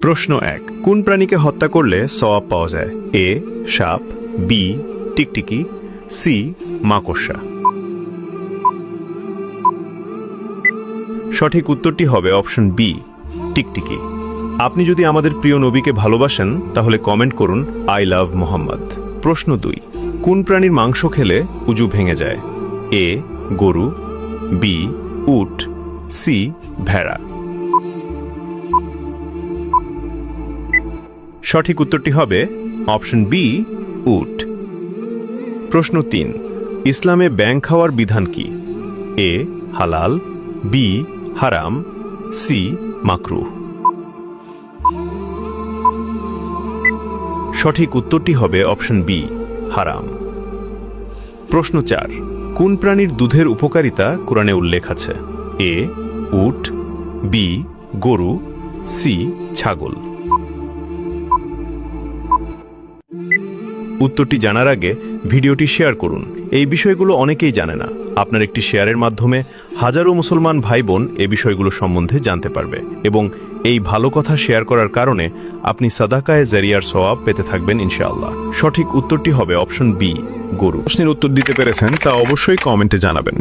প্রশ্ন 1, কোন প্রাণীকে হত্যা করলে সওয়াব পাওয়া যায়? এ সাপ, বি টিকটিকি, সি মাকড়সা। সঠিক উত্তরটি হবে অপশন বি টিকটিকি। আপনি যদি আমাদের প্রিয় নবীকে ভালোবাসেন তাহলে কমেন্ট করুন আই লাভ মোহাম্মদ। প্রশ্ন 2, কোন প্রাণীর মাংস খেলে উজু ভেঙে যায়? এ গরু, বি উট, সি ভেড়া। সঠিক উত্তরটি হবে অপশন বি উট। প্রশ্ন 3, ইসলামে ব্যাঙ খাওয়ার বিধান কি? এ হালাল, বি হারাম, সি মাকরুহ। সঠিক উত্তরটি হবে অপশন বি হারাম। প্রশ্ন 4, কোন প্রাণীর দুধের উপকারিতা কোরআনে উল্লেখ আছে? এ উট, বি গরু, সি ছাগল। উত্তরটি জানার আগে ভিডিওটি শেয়ার করুন। এই বিষয়গুলো অনেকেই জানে না। আপনার একটি শেয়ারের মাধ্যমে হাজারো মুসলমান ভাই বোন এ বিষয়গুলো সম্বন্ধে জানতে পারবে এবং এই ভালো কথা শেয়ার করার কারণে আপনি সাদাকায়ে জারিয়ার সওয়াব পেতে থাকবেন ইনশাআল্লাহ। সঠিক উত্তরটি হবে অপশন বি গরু। প্রশ্নের উত্তর দিতে পেরেছেন তা অবশ্যই কমেন্টে জানাবেন।